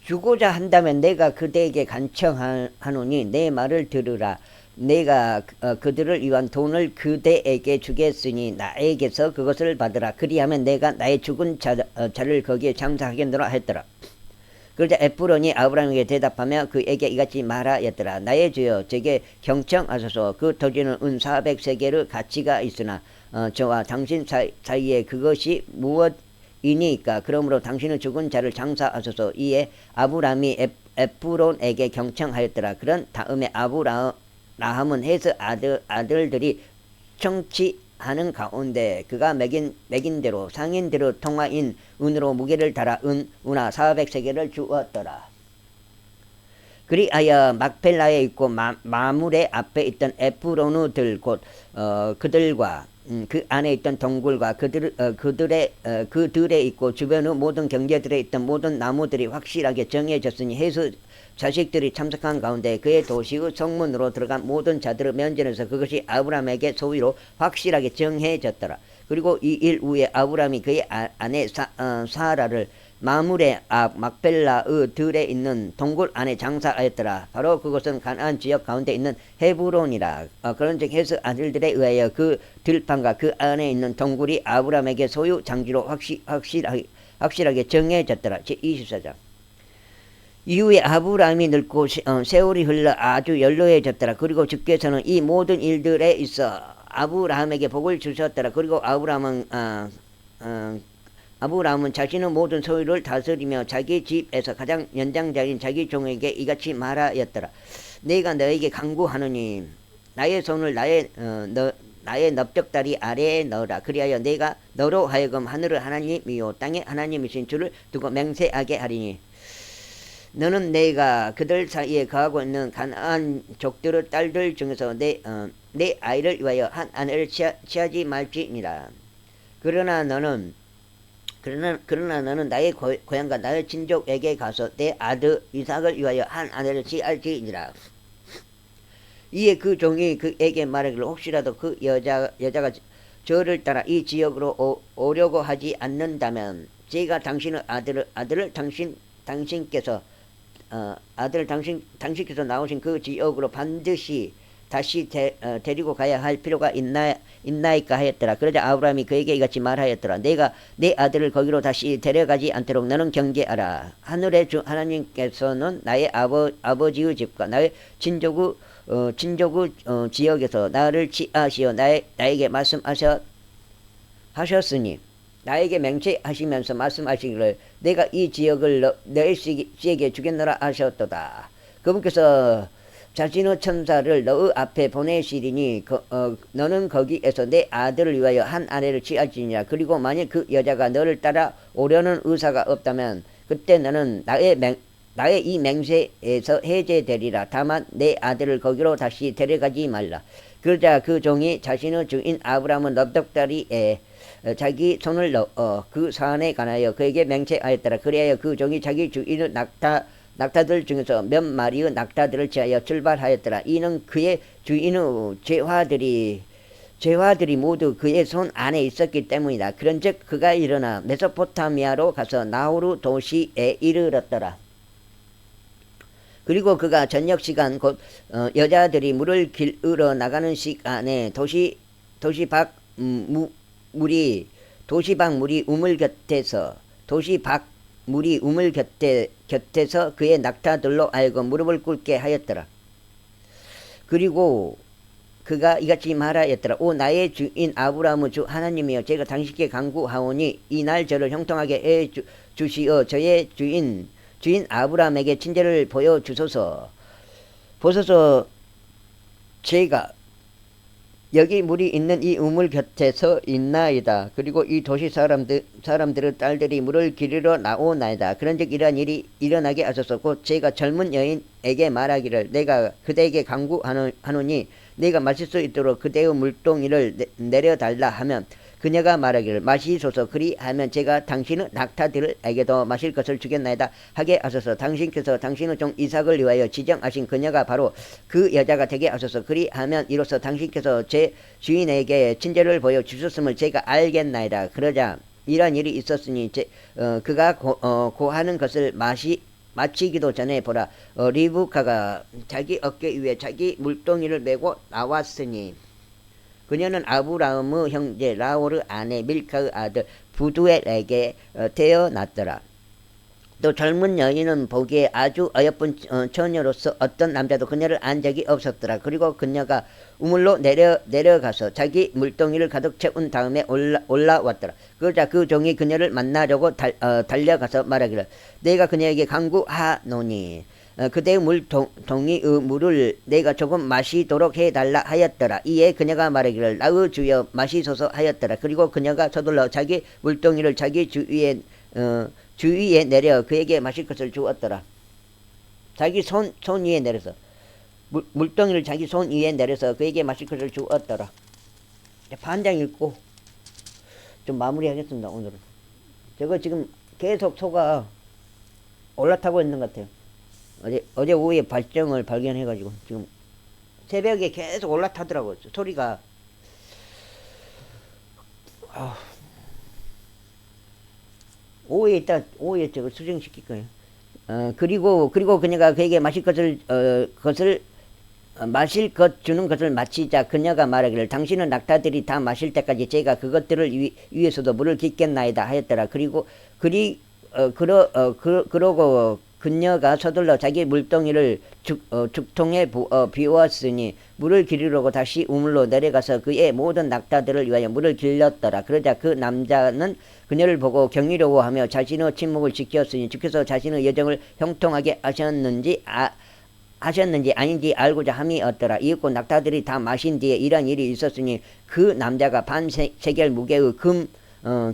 주고자 한다면 내가 그대에게 간청하노니 내 말을 들으라. 내가 그들을 위한 돈을 그대에게 주겠으니 나에게서 그것을 받으라. 그리하면 내가 나의 죽은 자를 거기에 장사하겠노라 했더라. 그러자 에프론이 아브라함에게 대답하며 그에게 이같이 말하였더라. 나의 주여 제게 경청하소서. 그 토지는 은 400세겔의 가치가 있으나 저와 당신 사이에 그것이 무엇이니까. 그러므로 당신은 죽은 자를 장사하소서. 이에 아브라함이 에프론에게 경청하였더라. 그런 다음에 아브라함은 헷의 아들들이 청취하는 가운데 그가 매긴 대로 상인대로 통화인 은으로 무게를 달아 은우나 400세겔을 주었더라. 그리하여 막펠라에 있고 마물의 앞에 있던 에프론우들 곧 그들과 그 안에 있던 동굴과 그들에 있고 주변의 모든 경제들에 있던 모든 나무들이 확실하게 정해졌으니 헷의 자식들이 참석한 가운데 그의 도시의 성문으로 들어간 모든 자들의 면전에서 그것이 아브라함에게 소유로 확실하게 정해졌더라. 그리고 이 일 후에 아브라함이 그의 아내 사라를 마물의 앞 막벨라의 들에 있는 동굴 안에 장사하였더라. 바로 그것은 가나안 지역 가운데 있는 헤브론이라. 그런즉 헷의 아들들에 의하여 그 들판과 그 안에 있는 동굴이 아브라함에게 소유 장지로 확실하게 정해졌더라. 제24장. 이후에 아브라함이 늙고 세월이 흘러 아주 연로해졌더라. 그리고 주께서는 이 모든 일들에 있어 아브라함에게 복을 주셨더라. 그리고 아브라함은 자신의 모든 소유를 다스리며 자기 집에서 가장 연장자인 자기 종에게 이같이 말하였더라. 내가 너에게 간구하노니 나의 손을 나의 넓적다리 아래에 넣으라. 그리하여 내가 너로 하여금 하늘의 하나님이요 땅의 하나님이신 줄을 두고 맹세하게 하리니 너는 내가 그들 사이에 거하고 있는 가나안 족들의 딸들 중에서 내 아이를 위하여 한 아내를 취하지 말지니라. 그러나 너는 나의 고향과 나의 친족에게 가서 내 아들 이삭을 위하여 한 아내를 취할지니라. 이에 그 종이 그에게 말하기를 혹시라도 그 여자가 저를 따라 이 지역으로 오려고 하지 않는다면 제가 당신의 아들을 당신께서 나오신 그 지역으로 반드시 다시 데리고 가야 할 필요가 있나이까 하였더라. 그러자 아브라함이 그에게 이같이 말하였더라. 내가 내 아들을 거기로 다시 데려가지 않도록 너는 경계하라. 하늘의 주 하나님께서는 나의 아버지의 집과 나의 친족의 지역에서 나를 취하시어 나에게 말씀하셨으니 나에게 맹세하시면서 말씀하시기를 내가 이 지역을 너의 씨에게 주겠노라 하셨도다. 그분께서 자신의 천사를 너의 앞에 보내시리니 너는 거기에서 내 아들을 위하여 한 아내를 취할지니라. 그리고 만일 그 여자가 너를 따라 오려는 의사가 없다면 그때 너는 나의 이 맹세에서 해제되리라. 다만 내 아들을 거기로 다시 데려가지 말라. 그러자 그 종이 자신의 주인 아브라함의 넓적다리에 자기 손을 넣어 그 사안에 관하여 그에게 맹세하였더라. 그리하여 그 종이 자기 주인의 낙타들 중에서 몇 마리의 낙타들을 취하여 출발하였더라. 이는 그의 주인의 재화들이 모두 그의 손 안에 있었기 때문이다. 그런즉 그가 일어나 메소포타미아로 가서 나호루 도시에 이르렀더라. 그리고 그가 저녁 시간 곧 여자들이 물을 길으러 나가는 시간에 도시박 물이 우물 곁에서 그의 낙타들로 알고 무릎을 꿇게 하였더라. 그리고 그가 이같이 말하였더라. 오 나의 주인 아브라함의 주 하나님이여, 제가 당신께 간구하오니 이날 저를 형통하게 해 주시어 저의 주인 아브라함에게 친절을 보여주소서. 보소서, 제가 여기 물이 있는 이 우물 곁에서 있나이다. 그리고 이 도시 사람들의 딸들이 물을 기르러 나오나이다. 그런즉 이러한 일이 일어나게 하소서. 곧 제가 젊은 여인에게 말하기를 내가 그대에게 간구하노니 내가 마실 수 있도록 그대의 물동이를 내려달라 하면 그녀가 말하기를 마시소서. 그리하면 제가 당신의 낙타들에게도 마실 것을 주겠나이다 하게 하소서. 당신께서 당신의 종 이삭을 위하여 지정하신 그녀가 바로 그 여자가 되게 하소서. 그리하면 이로써 당신께서 제 주인에게 친절을 보여 주셨음을 제가 알겠나이다. 그러자 이런 일이 있었으니 그가 고하는 것을 마치기도 전에 보라, 리브카가 자기 어깨 위에 자기 물동이를 메고 나왔으니 그녀는 아브라함의 형제 라오르 아내 밀카의 아들 부두엘에게 태어났더라. 또 젊은 여인은 보기에 아주 어여쁜 처녀로서 어떤 남자도 그녀를 안 적이 없었더라. 그리고 그녀가 우물로 내려가서 자기 물동이를 가득 채운 다음에 올라왔더라. 그러자 그 종이 그녀를 만나려고 달려가서 말하기를 내가 그녀에게 간구하노니 그대의 물동이의 물을 내가 조금 마시도록 해달라 하였더라. 이에 그녀가 말하기를 나의 주여 마시소서 하였더라. 그리고 그녀가 서둘러 자기 물동이를 자기 주위에 내려 그에게 마실 것을 주었더라. 자기 손 위에 내려서 물동이를 자기 손 위에 내려서 그에게 마실 것을 주었더라. 반장 읽고 좀 마무리하겠습니다. 오늘은 저거 지금 계속 소가 올라타고 있는 것 같아요. 어제 오후에 발정을 발견해가지고 지금 새벽에 계속 올라타더라고요. 소리가. 오후에 저거 수정시킬 거예요. 그리고 그녀가 그에게 마실 것을 주는 것을 마치자 그녀가 말하기를 당신은 낙타들이 다 마실 때까지 제가 그것들을 위해서도 물을 깃겠나이다 하였더라. 그러고 그녀가 서둘러 자기 물동이를 죽통에 비웠으니 물을 기르려고 다시 우물로 내려가서 그의 모든 낙타들을 위하여 물을 길렀더라. 그러자 그 남자는 그녀를 보고 경이로워하며 자신의 침묵을 지켰으니 주께서 자신의 여정을 형통하게 하셨는지 아닌지 알고자 함이었더라. 이윽고 낙타들이 다 마신 뒤에 이런 일이 있었으니 그 남자가 반 세겔 무게의 금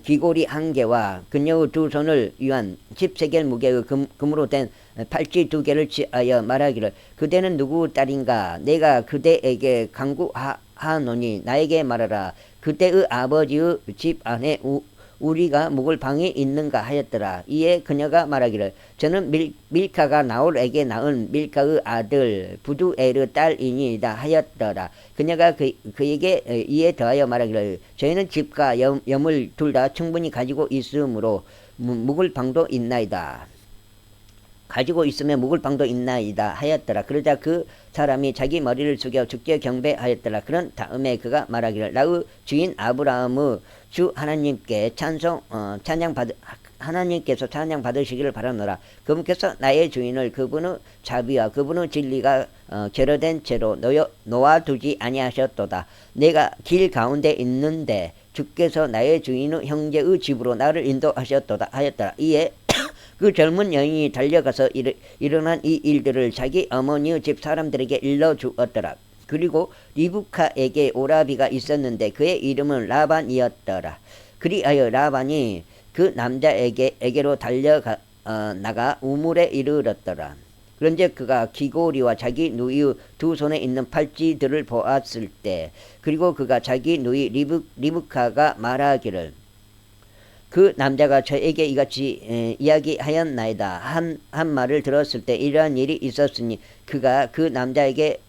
귀고리 한 개와 그녀의 두 손을 위한 10세겔 무게의 금으로 된 팔찌 2개를 취하여 말하기를 그대는 누구 딸인가? 내가 그대에게 간구하노니 나에게 말하라. 그대의 아버지의 집 안에 우리가 묵을 방이 있는가 하였더라. 이에 그녀가 말하기를 저는 밀카가 나홀에게 낳은 밀카의 아들 부두엘의 딸이니이다 하였더라. 그녀가 그에게 이에 더하여 말하기를 저희는 집과 염을 둘 다 충분히 가지고 있으므로 묵을 방도 있나이다. 가지고 있으면 묵을 방도 있나이다 하였더라. 그러자 그 사람이 자기 머리를 숙여 주께 경배하였더라. 그런 다음에 그가 말하기를 나의 주인 아브라함의 주 하나님께 하나님께서 찬양 받으시기를 바라노라. 그분께서 나의 주인을 그분의 자비와 그분의 진리가 결여된 채로 놓아두지 아니하셨도다. 내가 길 가운데 있는데 주께서 나의 주인의 형제의 집으로 나를 인도하셨도다 하였더라. 이에 그 젊은 여인이 달려가서 일어난 이 일들을 자기 어머니의 집 사람들에게 일러주었더라. 그리고 리브카에게 오라비가 있었는데 그의 이름은 라반이었더라. 그리하여 라반이 그 남자에게로 나가 우물에 이르렀더라. 그런즉 그가 기고리와 자기 누이의 두 손에 있는 팔찌들을 보았을 때 그리고 그가 자기 누이 리브카가 말하기를 그 남자가 저에게 이같이 이야기하였나이다 한 말을 들었을 때 이러한 일이 있었으니 그가 그 남자에게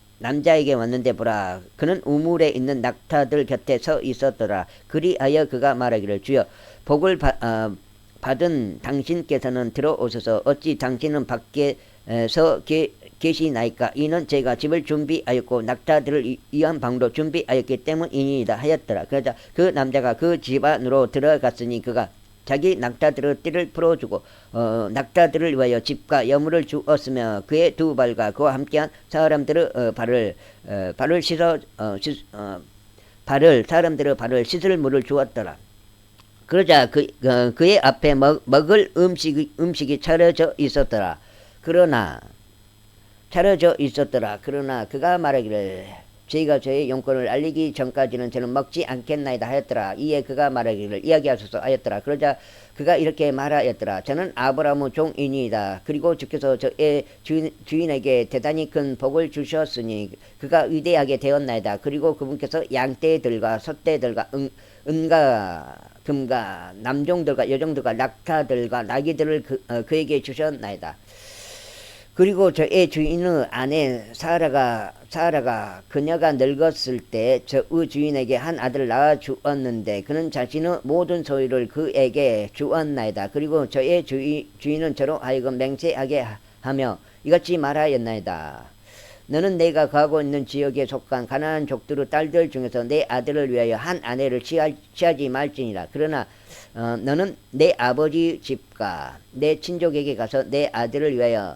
왔는데 보라 그는 우물에 있는 낙타들 곁에 서 있었더라. 그리하여 그가 말하기를 주여 복을 받은 당신께서는 들어오소서 어찌 당신은 밖에서 계시나이까 이는 제가 집을 준비하였고 낙타들을 위한 방도 준비하였기 때문이니이다 하였더라. 그러자 그 남자가 그 집 안으로 들어갔으니 그가 자기 낙타들의 띠를 풀어주고 낙타들을 위하여 집과 여물을 주었으며 그의 두 발과 그와 함께한 사람들의 사람들의 발을 씻을 물을 주었더라. 그러자 그의 앞에 먹을 음식이 차려져 있었더라. 그러나 그가 말하기를 저희가 저의 용건을 알리기 전까지는 저는 먹지 않겠나이다 하였더라. 이에 그가 말하기를 이야기하소서 하였더라. 그러자 그가 이렇게 말하였더라. 저는 아브라함의 종이니이다. 그리고 주께서 저의 주인에게 대단히 큰 복을 주셨으니 그가 위대하게 되었나이다. 그리고 그분께서 양떼들과 소떼들과 은과 금과 남종들과 여종들과 낙타들과 나귀들을 그에게 주셨나이다. 그리고 저의 주인의 아내 사라가 그녀가 늙었을 때 저의 주인에게 한 아들을 낳아 주었는데 그는 자신의 모든 소유를 그에게 주었나이다. 그리고 저의 주인은 저로 하여금 맹세하게 하며 이같이 말하였나이다. 너는 내가 가고 있는 지역에 속한 가나안 족들의 딸들 중에서 내 아들을 위하여 한 아내를 취하지 말지니라. 그러나 너는 내 아버지 집과 내 친족에게 가서 내 아들을 위하여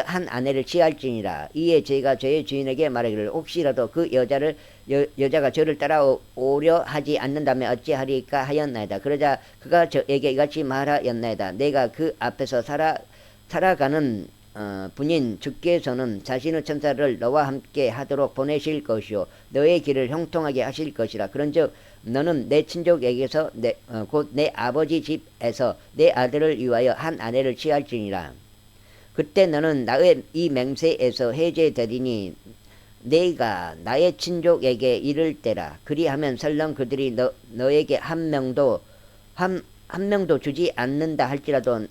한 아내를 취할지니라. 이에 제가 저의 주인에게 말하기를 혹시라도 그 여자가 저를 따라오려 하지 않는다면 어찌하리까 하였나이다. 그러자 그가 저에게 이같이 말하였나이다. 내가 그 앞에서 살아가는 분인 주께서는 자신의 천사를 너와 함께 하도록 보내실 것이요 너의 길을 형통하게 하실 것이라. 그런즉 너는 내 친족에게서 곧 내 아버지 집에서 내 아들을 위하여 한 아내를 취할지니라. 그때 너는 나의 이 맹세에서 해제되리니 내가 나의 친족에게 이를 때라. 그리하면 설령 그들이 너에게 한 명도 주지 않는다 할지라도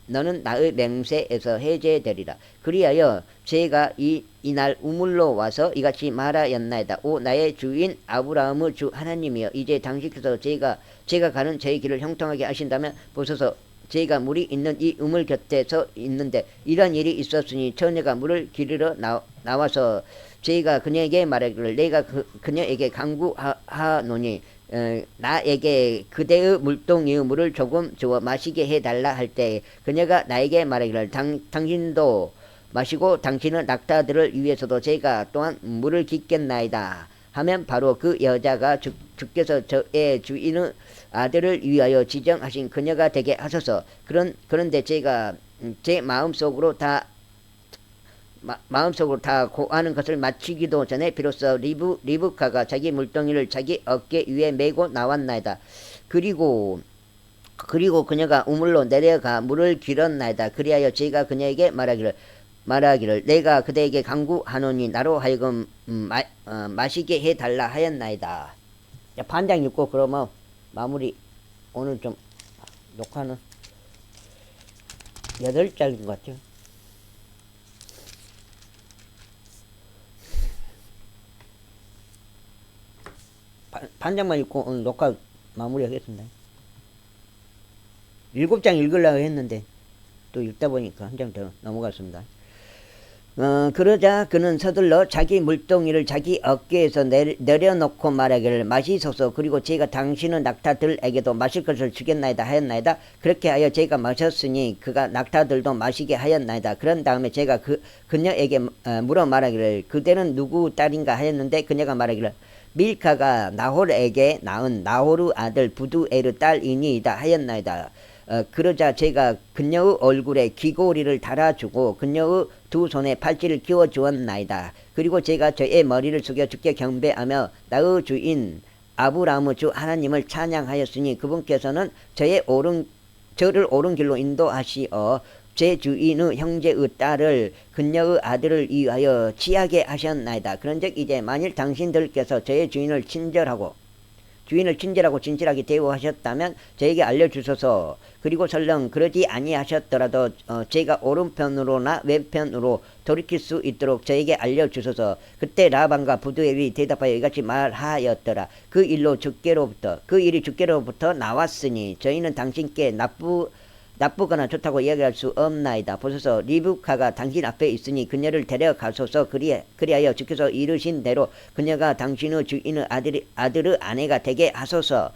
너는 나의 맹세에서 해제되리라. 그리하여 제가 이날 우물로 와서 이같이 말하였나이다. 오 나의 주인 아브라함의 주 하나님이여 이제 당신께서 제가 가는 제 길을 형통하게 하신다면 보소서 제가 물이 있는 이 우물 곁에 서 있는데 이런 일이 있었으니 처녀가 물을 기르러 나와서 제가 그녀에게 말하기를 내가 그녀에게 강구하노니 나에게 그대의 물동이의 물을 조금 주어 마시게 해달라 할 때 그녀가 나에게 말하기를 당신도 마시고 당신의 낙타들을 위해서도 제가 또한 물을 깃겠나이다 하면 바로 그 여자가 주께서 저의 주인의 아들을 위하여 지정하신 그녀가 되게 하소서. 그런데 제가 제 마음속으로 다 고하는 것을 마치기도 전에 비로소 리브카가 자기 물동이를 자기 어깨 위에 메고 나왔나이다. 그리고 그녀가 우물로 내려가 물을 길었나이다. 그리하여 제가 그녀에게 말하기를 내가 그대에게 강구하노니 나로 하여금 마시게 해달라 하였나이다. 반장 읽고 그러면 마무리. 오늘 좀 녹화는 8장인 것 같아요. 반장만 읽고 오늘 녹화 마무리하겠습니다. 7장 읽으려고 했는데 또 읽다 보니까 한 장 더 넘어갔습니다. 그러자 그는 서둘러 자기 물동이를 자기 어깨에서 내려놓고 말하기를 마시소서. 그리고 제가 당신의 낙타들에게도 마실 것을 주겠나이다 하였나이다. 그렇게 하여 제가 마셨으니 그가 낙타들도 마시게 하였나이다. 그런 다음에 제가 그녀에게 물어 말하기를 그대는 누구 딸인가 하였는데 그녀가 말하기를 밀카가 나홀에게 낳은 나홀의 아들 부두엘의 딸이니이다 하였나이다. 그러자 제가 그녀의 얼굴에 귀고리를 달아주고 그녀의 두 손에 팔찌를 끼워 주었나이다. 그리고 제가 저의 머리를 숙여 주께 경배하며 나의 주인 아브라함의 주 하나님을 찬양하였으니 그분께서는 저를 옳은 길로 인도하시어 제 주인의 형제의 딸을 그녀의 아들을 위하여 취하게 하셨나이다. 그런즉 이제 만일 당신들께서 저의 주인을 친절하고 진실하게 대우하셨다면 저에게 알려주소서. 그리고 설령 그러지 아니하셨더라도 제가 오른편으로나 왼편으로 돌이킬 수 있도록 저에게 알려주소서. 그때 라반과 부두엘이 대답하여 이같이 말하였더라. 그 일이 주께로부터 나왔으니 저희는 당신께 나쁘거나 좋다고 이야기할 수 없나이다. 보소서, 리브카가 당신 앞에 있으니 그녀를 데려가소서. 그리하여 주께서 이르신 대로 그녀가 당신의 주인의 아들의 아내가 되게 하소서.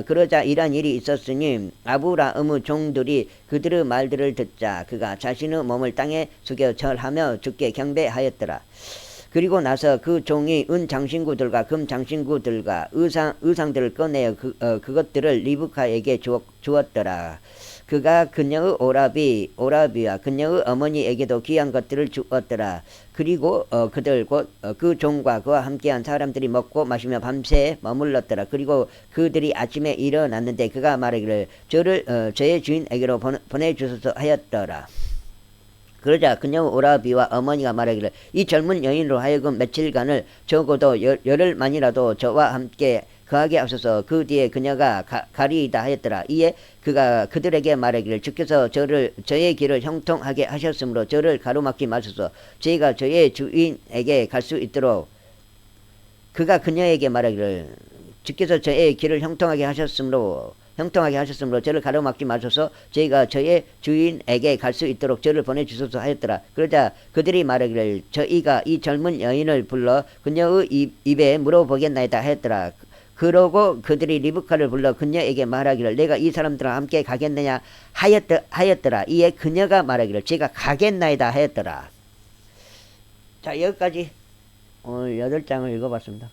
그러자 이러한 일이 있었으니 아브라함의 종들이 그들의 말들을 듣자 그가 자신의 몸을 땅에 숙여 절하며 주께 경배하였더라. 그리고 나서 그 종이 은 장신구들과 금 장신구들과 의상들을 꺼내어 그것들을 리브카에게 주었더라. 그가 그녀의 오라비와 그녀의 어머니에게도 귀한 것들을 주었더라. 그리고 그들 곧 그 종과 그와 함께한 사람들이 먹고 마시며 밤새 머물렀더라. 그리고 그들이 아침에 일어났는데 그가 말하기를 저의 주인에게로 보내주소서 하였더라. 그러자 그녀의 오라비와 어머니가 말하기를 이 젊은 여인으로 하여금 며칠간을 적어도 열흘만이라도 저와 함께 거하게 하소서. 그 뒤에 그녀가 가리이다 하였더라. 이에 그가 그들에게 말하기를 주께서 저의 길을 형통하게 하셨으므로 저를 가로막지 마소서. 저희가 저의 주인에게 갈 수 있도록. 그가 그녀에게 말하기를 주께서 저의 길을 형통하게 하셨으므로 저를 가로막지 마소서. 저희가 저의 주인에게 갈 수 있도록 저를 보내주소서 하였더라. 그러자 그들이 말하기를 저희가 이 젊은 여인을 불러 그녀의 입에 물어보겠나이다 하였더라. 그러고 그들이 리브카를 불러 그녀에게 말하기를 내가 이 사람들과 함께 가겠느냐 하였더라. 이에 그녀가 말하기를 제가 가겠나이다 하였더라. 자, 여기까지 오늘 8장을 읽어봤습니다.